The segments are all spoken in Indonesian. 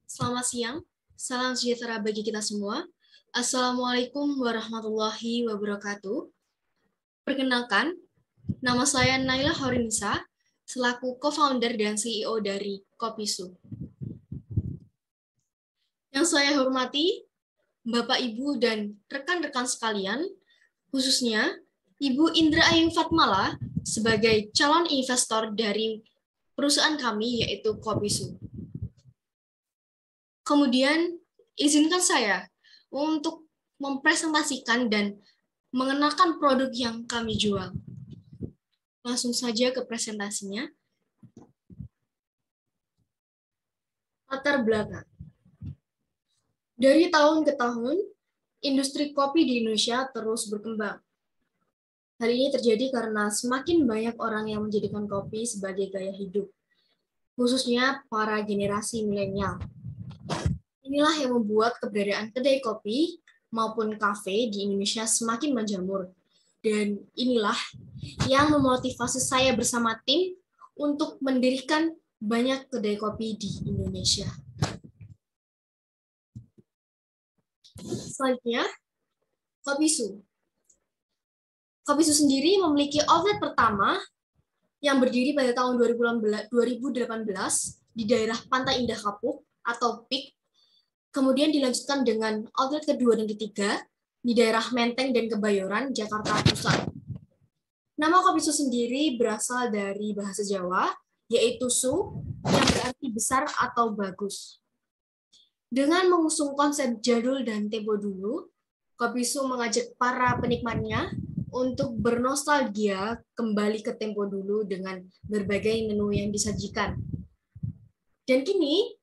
Selamat siang, salam sejahtera bagi kita semua. Assalamualaikum warahmatullahi wabarakatuh. Perkenalkan, nama saya Naila Horinisa, selaku co-founder dan CEO dari Kopisu. Yang saya hormati, Bapak, Ibu, dan rekan-rekan sekalian, khususnya Ibu Indra Ayu Fatmala sebagai calon investor dari perusahaan kami, yaitu Kopisu. Kemudian, izinkan saya untuk mempresentasikan dan mengenalkan produk yang kami jual. Langsung saja ke presentasinya. Latar belakang. Dari tahun ke tahun, industri kopi di Indonesia terus berkembang. Hal ini terjadi karena semakin banyak orang yang menjadikan kopi sebagai gaya hidup, khususnya para generasi milenial. Inilah yang membuat keberadaan kedai kopi maupun kafe di Indonesia semakin menjamur. Dan inilah yang memotivasi saya bersama tim untuk mendirikan banyak kedai kopi di Indonesia. Selanjutnya, Kopisu. Kopisu sendiri memiliki outlet pertama yang berdiri pada tahun 2018 di daerah Pantai Indah Kapuk atau PIK. Kemudian dilanjutkan dengan outlet kedua dan ketiga di daerah Menteng dan Kebayoran, Jakarta Pusat. Nama Kopisu sendiri berasal dari bahasa Jawa, yaitu su, yang berarti besar atau bagus. Dengan mengusung konsep jadul dan tempo dulu, Kopisu mengajak para penikmatnya untuk bernostalgia kembali ke tempo dulu dengan berbagai menu yang disajikan. Dan kini,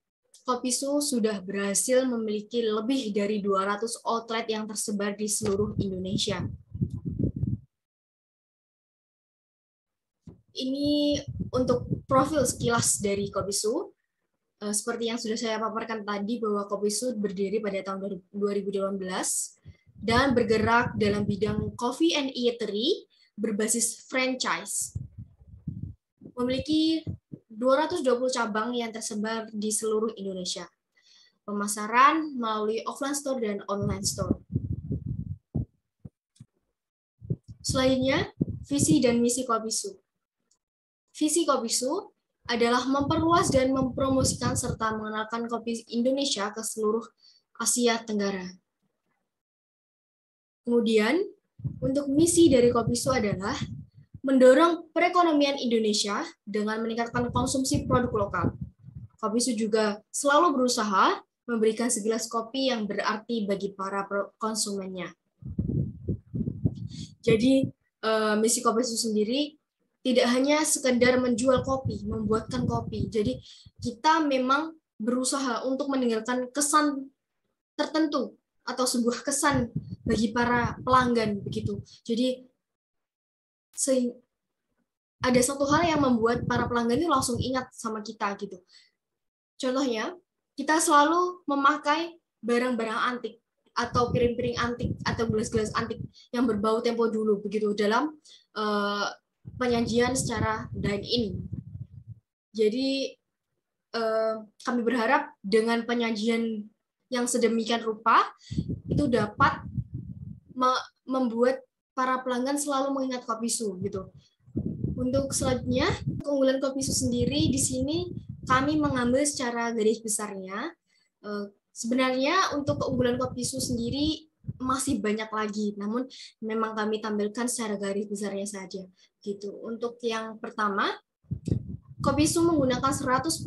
Kopisu sudah berhasil memiliki lebih dari 200 outlet yang tersebar di seluruh Indonesia. Ini untuk profil sekilas dari Kopisu. Seperti yang sudah saya paparkan tadi bahwa Kopisu berdiri pada tahun 2018 dan bergerak dalam bidang coffee and eatery berbasis franchise. Memiliki 220 cabang yang tersebar di seluruh Indonesia. Pemasaran melalui offline store dan online store. Selanjutnya, visi dan misi Kopisu. Visi Kopisu adalah memperluas dan mempromosikan serta mengenalkan kopi Indonesia ke seluruh Asia Tenggara. Kemudian, untuk misi dari Kopisu adalah mendorong perekonomian Indonesia dengan meningkatkan konsumsi produk lokal. Kopisu juga selalu berusaha memberikan segelas kopi yang berarti bagi para konsumennya. Jadi, misi Kopisu sendiri tidak hanya sekedar menjual kopi, membuatkan kopi. Jadi kita memang berusaha untuk meninggalkan kesan tertentu atau sebuah kesan bagi para pelanggan begitu. Jadi ada satu hal yang membuat para pelanggan itu langsung ingat sama kita gitu. Contohnya, kita selalu memakai barang-barang antik atau piring-piring antik atau gelas-gelas antik yang berbau tempo dulu begitu dalam penyajian secara dine-in. Jadi kami berharap dengan penyajian yang sedemikian rupa itu dapat membuat para pelanggan selalu mengingat Kopisu gitu. Untuk selanjutnya, keunggulan Kopisu sendiri di sini kami mengambil secara garis besarnya. Sebenarnya untuk keunggulan Kopisu sendiri masih banyak lagi, namun memang kami tampilkan secara garis besarnya saja. Gitu. Untuk yang pertama, Kopisu menggunakan 100%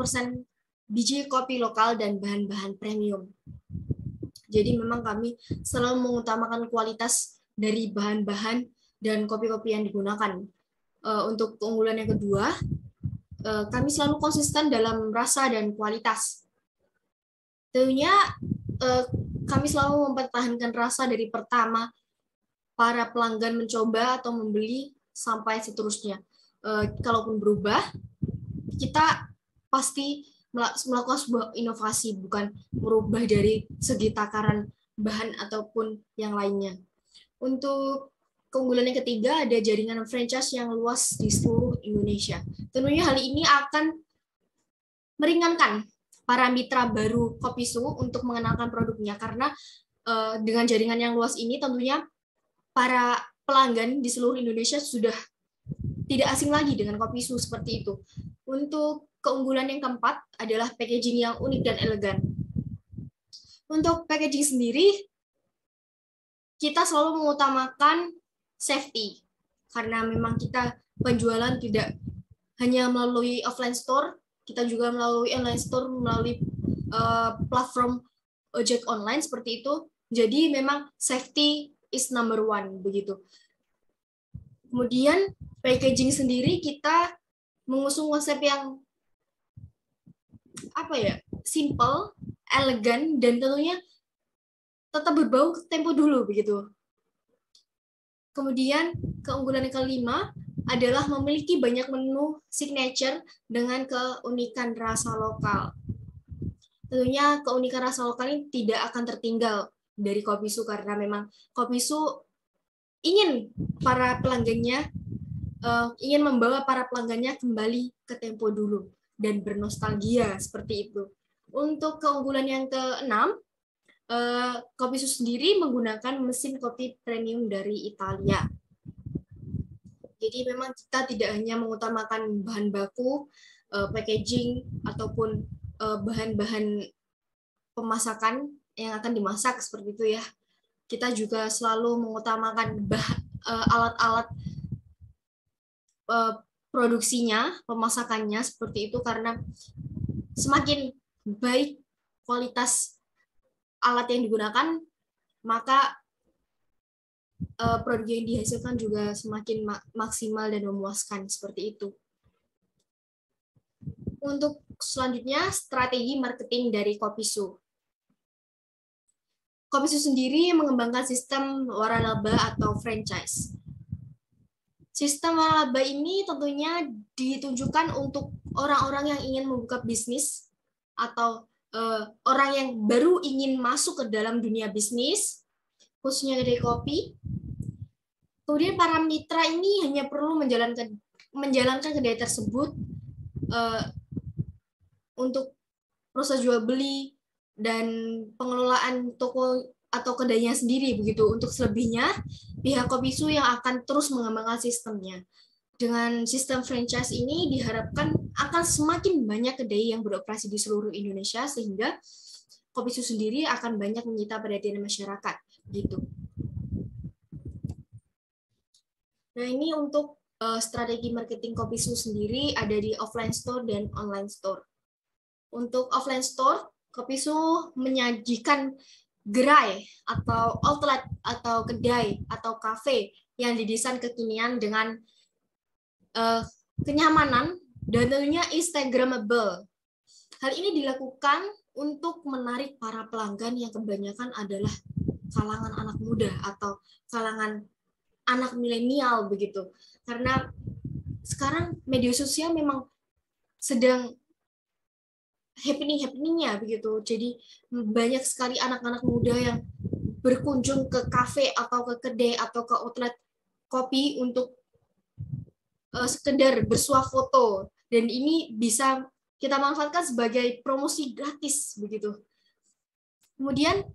biji kopi lokal dan bahan-bahan premium. Jadi memang kami selalu mengutamakan kualitas dari bahan-bahan dan kopi-kopi yang digunakan. Untuk keunggulan yang kedua, kami selalu konsisten dalam rasa dan kualitas. Tentunya kami selalu mempertahankan rasa dari pertama para pelanggan mencoba atau membeli sampai seterusnya. Kalaupun berubah, kita pasti melakukan sebuah inovasi, bukan merubah dari segi takaran bahan ataupun yang lainnya. Untuk keunggulan yang ketiga, ada jaringan franchise yang luas di seluruh Indonesia. Tentunya hal ini akan meringankan para mitra baru Kopisu untuk mengenalkan produknya, karena dengan jaringan yang luas ini tentunya para pelanggan di seluruh Indonesia sudah tidak asing lagi dengan Kopisu seperti itu. Untuk keunggulan yang keempat adalah packaging yang unik dan elegan. Untuk packaging sendiri, kita selalu mengutamakan safety, karena memang kita penjualan tidak hanya melalui offline store, kita juga melalui online store, melalui platform ojek online seperti itu. Jadi memang safety is number one begitu. Kemudian packaging sendiri kita mengusung konsep yang simple, elegan, dan tentunya tetap berbau tempo dulu begitu. Kemudian keunggulan yang kelima adalah memiliki banyak menu signature dengan keunikan rasa lokal. Tentunya keunikan rasa lokal ini tidak akan tertinggal dari Kopisu, karena memang Kopisu ingin membawa para pelanggannya kembali ke tempo dulu dan bernostalgia seperti itu. Untuk keunggulan yang keenam, Kopisu sendiri menggunakan mesin kopi premium dari Italia. Jadi memang kita tidak hanya mengutamakan bahan baku, packaging, ataupun bahan-bahan pemasakan yang akan dimasak seperti itu ya. Kita juga selalu mengutamakan alat-alat produksinya, pemasakannya seperti itu, karena semakin baik kualitas alat yang digunakan, maka produk yang dihasilkan juga semakin maksimal dan memuaskan seperti itu. Untuk selanjutnya, strategi marketing dari Kopisu. Kopisu sendiri mengembangkan sistem waralaba atau franchise. Sistem waralaba ini tentunya ditujukan untuk orang-orang yang ingin membuka bisnis atau orang yang baru ingin masuk ke dalam dunia bisnis, khususnya kedai kopi. Kemudian para mitra ini hanya perlu menjalankan kedai tersebut untuk proses jual beli dan pengelolaan toko atau kedainya sendiri begitu. Untuk selebihnya, pihak Kopisu yang akan terus mengembangkan sistemnya. Dengan sistem franchise ini diharapkan akan semakin banyak kedai yang beroperasi di seluruh Indonesia, sehingga Kopisu sendiri akan banyak menyita perhatian masyarakat gitu. Nah, ini untuk strategi marketing Kopisu sendiri ada di offline store dan online store. Untuk offline store, Kopisu menyajikan gerai atau outlet atau kedai atau kafe yang didesain kekinian dengan kenyamanan dan tentunya Instagramable. Hal ini dilakukan untuk menarik para pelanggan yang kebanyakan adalah kalangan anak muda atau kalangan anak milenial begitu. Karena sekarang media sosial memang sedang happening-happeningnya begitu. Jadi banyak sekali anak-anak muda yang berkunjung ke kafe atau ke kedai atau ke outlet kopi untuk sekedar bersuah foto, dan ini bisa kita manfaatkan sebagai promosi gratis begitu. Kemudian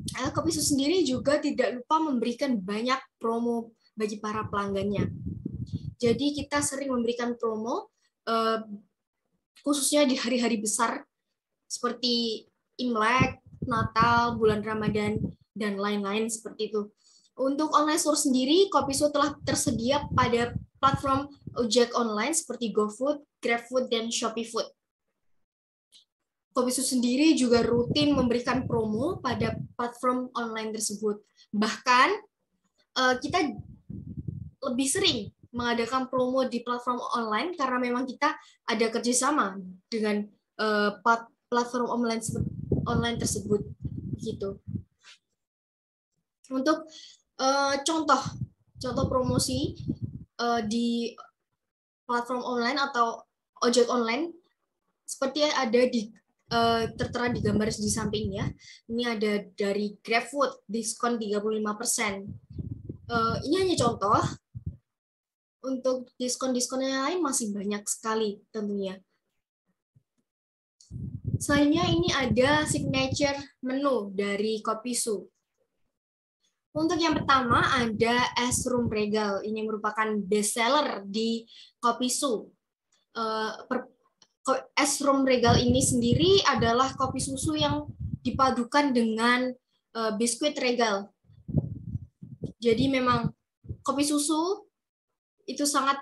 Kopisu sendiri juga tidak lupa memberikan banyak promo bagi para pelanggannya. Jadi kita sering memberikan promo khususnya di hari-hari besar seperti Imlek, Natal, bulan Ramadan, dan lain-lain seperti itu. Untuk online store sendiri, Kopisu telah tersedia pada platform ojek online seperti GoFood, GrabFood, dan ShopeeFood. Kopisu sendiri juga rutin memberikan promo pada platform online tersebut. Bahkan kita lebih sering mengadakan promo di platform online karena memang kita ada kerjasama dengan platform online tersebut. Gitu. Untuk contoh promosi di platform online atau ojek online seperti ada tertera di gambar di sampingnya. Ini ada dari GrabFood, diskon 35%. Ini hanya contoh. Untuk diskon-diskon yang lain masih banyak sekali tentunya. Selanjutnya ini ada signature menu dari Kopi Su. Untuk yang pertama ada es rum regal. Ini merupakan best seller di Kopi Su. Es rum regal ini sendiri adalah kopi susu yang dipadukan dengan biskuit regal. Jadi memang kopi susu itu sangat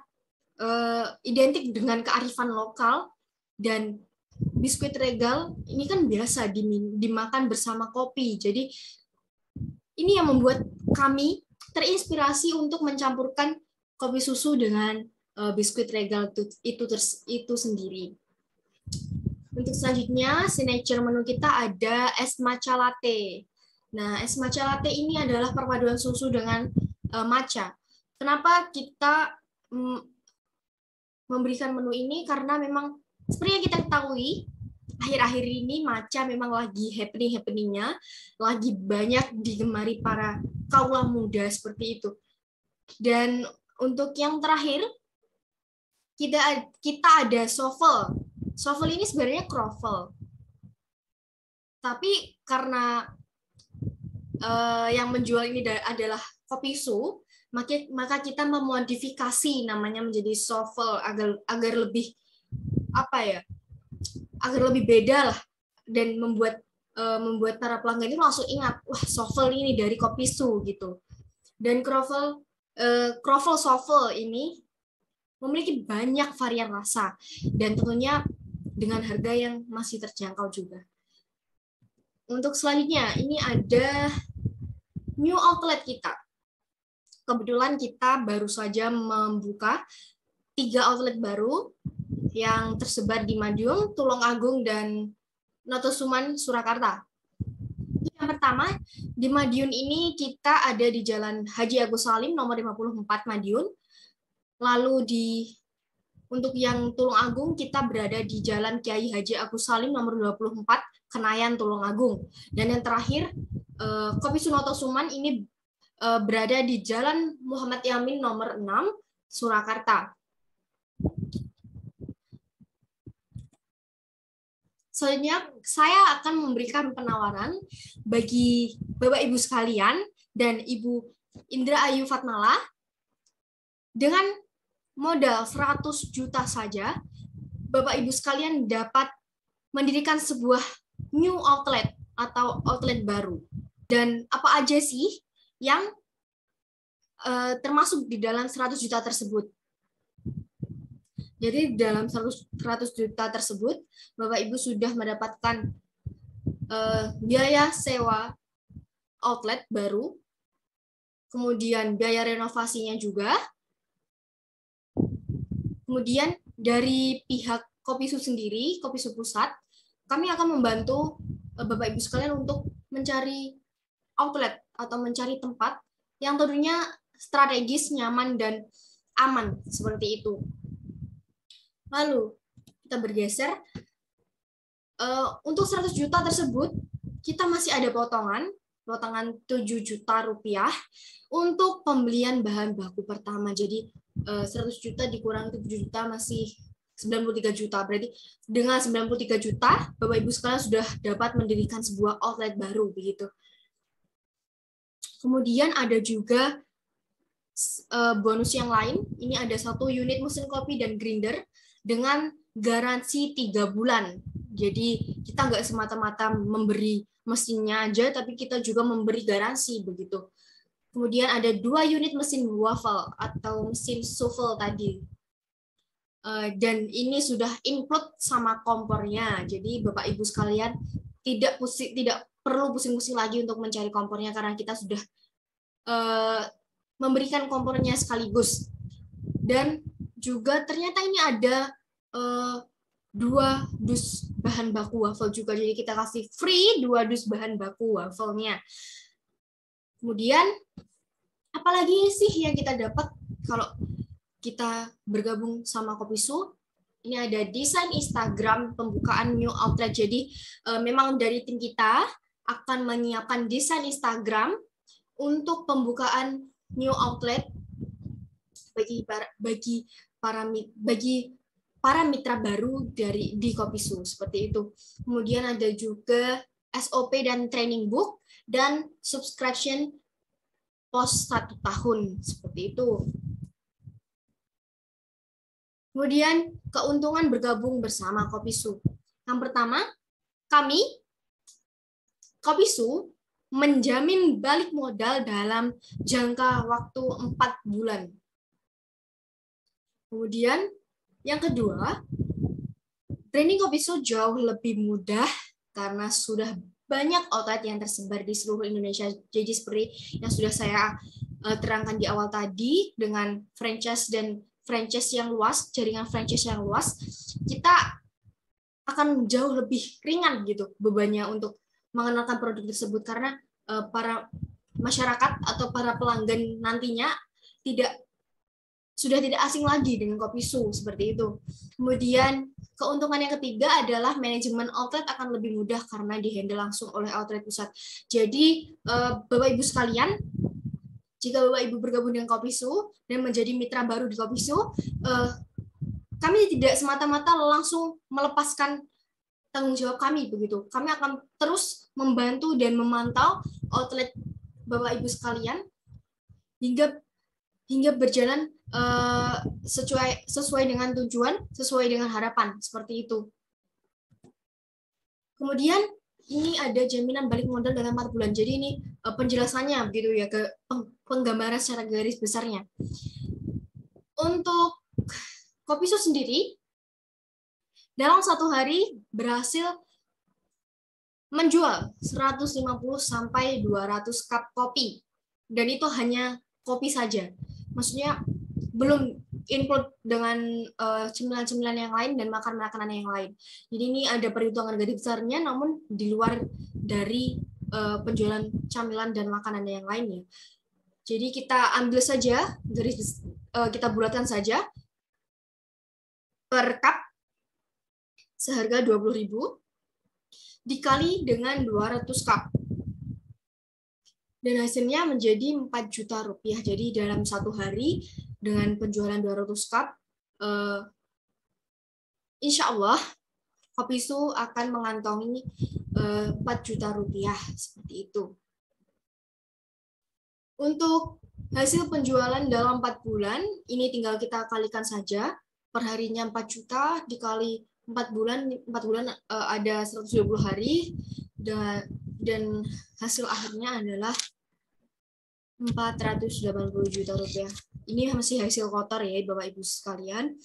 identik dengan kearifan lokal, dan biskuit regal ini kan biasa dimakan bersama kopi. Jadi ini yang membuat kami terinspirasi untuk mencampurkan kopi susu dengan biskuit regal itu sendiri. Untuk selanjutnya, signature menu kita ada es matcha latte. Nah, es matcha latte ini adalah perpaduan susu dengan matcha. Kenapa kita memberikan menu ini? Karena memang seperti yang kita ketahui, akhir-akhir ini matcha memang lagi happening-happeningnya, lagi banyak digemari para kaula muda seperti itu. Dan untuk yang terakhir, kita ada souffle. Souffle ini sebenarnya croffle. Tapi karena yang menjual ini adalah Kopi Su, maka kita memodifikasi namanya menjadi souffle agar lebih agar lebih beda lah, dan membuat para pelanggan itu langsung ingat, wah, souffle ini dari Kopi Su gitu. Dan croffle souffle ini memiliki banyak varian rasa, dan tentunya dengan harga yang masih terjangkau juga. Untuk selanjutnya, ini ada new outlet kita. Kebetulan kita baru saja membuka 3 outlet baru yang tersebar di Madiun, Tulungagung, dan Notosuman, Surakarta. Yang pertama, di Madiun ini kita ada di Jalan Haji Agus Salim nomor 54 Madiun. Lalu untuk yang Tulungagung kita berada di Jalan Kiai Haji Agus Salim nomor 24 Kenayan, Tulungagung. Dan yang terakhir, Kopi Su Notosuman ini berada di Jalan Muhammad Yamin nomor 6 Surakarta. Selanjutnya, saya akan memberikan penawaran bagi Bapak Ibu sekalian dan Ibu Indra Ayu Fatmala. Dengan modal 100 juta saja, Bapak Ibu sekalian dapat mendirikan sebuah new outlet atau outlet baru. Dan apa aja sih yang termasuk di dalam 100 juta tersebut? Jadi dalam 100 juta tersebut, Bapak Ibu sudah mendapatkan biaya sewa outlet baru, kemudian biaya renovasinya juga, kemudian dari pihak Kopi Su sendiri, Kopi Su Pusat, kami akan membantu Bapak Ibu sekalian untuk mencari outlet atau mencari tempat yang tentunya strategis, nyaman, dan aman seperti itu. Lalu kita bergeser, untuk 100 juta tersebut kita masih ada potongan 7 juta rupiah untuk pembelian bahan baku pertama. Jadi 100 juta dikurangi 7 juta masih 93 juta. Berarti dengan 93 juta Bapak Ibu sekalian sudah dapat mendirikan sebuah outlet baru begitu. Kemudian ada juga bonus yang lain. Ini ada 1 unit mesin kopi dan grinder dengan garansi 3 bulan. Jadi kita nggak semata-mata memberi mesinnya aja, tapi kita juga memberi garansi begitu. Kemudian ada 2 unit mesin waffle atau mesin souffle tadi. Dan ini sudah include sama kompornya. Jadi Bapak Ibu sekalian tidak perlu pusing-pusing lagi untuk mencari kompornya, karena kita sudah memberikan kompornya sekaligus. Dan juga ternyata ini ada 2 dus bahan baku waffle juga, jadi kita kasih free 2 dus bahan baku waffle-nya. Kemudian apalagi sih yang kita dapat kalau kita bergabung sama Kopi Su? Ini ada desain Instagram pembukaan new outlet. Jadi memang dari tim kita akan menyiapkan desain Instagram untuk pembukaan new outlet bagi para mitra baru di Kopisu seperti itu. Kemudian ada juga SOP dan training book dan subscription pos 1 tahun seperti itu. Kemudian keuntungan bergabung bersama Kopisu. Yang pertama, kami Kopisu menjamin balik modal dalam jangka waktu 4 bulan. Kemudian yang kedua, training Kopisu jauh lebih mudah karena sudah banyak outlet yang tersebar di seluruh Indonesia. Jadi seperti yang sudah saya terangkan di awal tadi, dengan franchise yang luas, jaringan franchise yang luas, kita akan jauh lebih ringan gitu bebannya untuk mengenalkan produk tersebut, karena para masyarakat atau para pelanggan nantinya sudah tidak asing lagi dengan Kopisu seperti itu. Kemudian keuntungan yang ketiga adalah manajemen outlet akan lebih mudah karena dihandle langsung oleh outlet pusat. Jadi Bapak Ibu sekalian, jika Bapak Ibu bergabung dengan Kopisu dan menjadi mitra baru di Kopisu, kami tidak semata-mata langsung melepaskan tanggung jawab kami begitu. Kami akan terus membantu dan memantau outlet Bapak Ibu sekalian hingga berjalan sesuai dengan tujuan, sesuai dengan harapan, seperti itu. Kemudian ini ada jaminan balik modal dalam 4 bulan. Jadi ini penjelasannya begitu ya, ke penggambaran secara garis besarnya. Untuk Kopisu sendiri, dalam 1 hari berhasil menjual 150 sampai 200 cup kopi. Dan itu hanya kopi saja. Maksudnya belum include dengan cemilan-cemilan yang lain dan makanan-makanan yang lain. Jadi ini ada perhitungan garis besarnya, namun di luar dari penjualan camilan dan makanan yang lainnya. Jadi kita ambil saja, kita bulatkan saja per cup seharga 20.000 dikali dengan 200 cup. Dan hasilnya menjadi 4 juta rupiah. Jadi dalam 1 hari dengan penjualan 200 cup, insya Allah Kopisu akan mengantongi 4 juta rupiah seperti itu. Untuk hasil penjualan dalam 4 bulan, ini tinggal kita kalikan saja. Perharinya 4 juta dikali 4 bulan ada 120 hari, dan hasil akhirnya adalah 480 juta rupiah. Ini masih hasil kotor ya Bapak Ibu sekalian.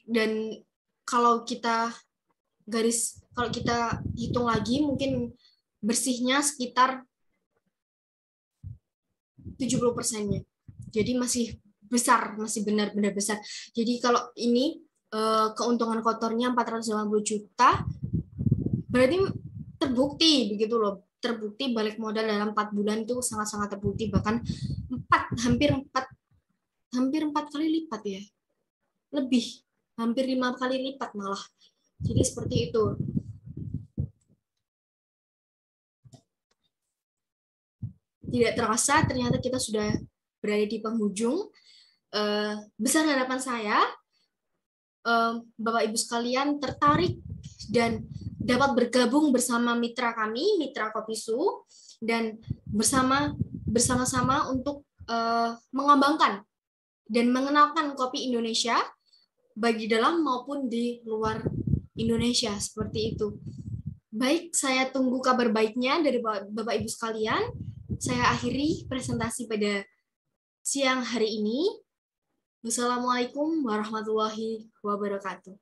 Dan kalau kita hitung lagi, mungkin bersihnya sekitar 70%-nya. Jadi masih besar, masih benar-benar besar. Jadi kalau ini keuntungan kotornya 480 juta, berarti terbukti begitu loh. Terbukti balik modal dalam 4 bulan itu sangat-sangat terbukti, bahkan hampir 4 kali lipat ya. Lebih, hampir 5 kali lipat malah. Jadi seperti itu. Tidak terasa ternyata kita sudah berada di penghujung. Besar harapan saya Bapak Ibu sekalian tertarik dan dapat bergabung bersama mitra kami, mitra Kopisu, dan bersama-sama untuk mengembangkan dan mengenalkan kopi Indonesia baik di dalam maupun di luar Indonesia, seperti itu. Baik, saya tunggu kabar baiknya dari Bapak Ibu sekalian. Saya akhiri presentasi pada siang hari ini. Wassalamualaikum warahmatullahi wabarakatuh.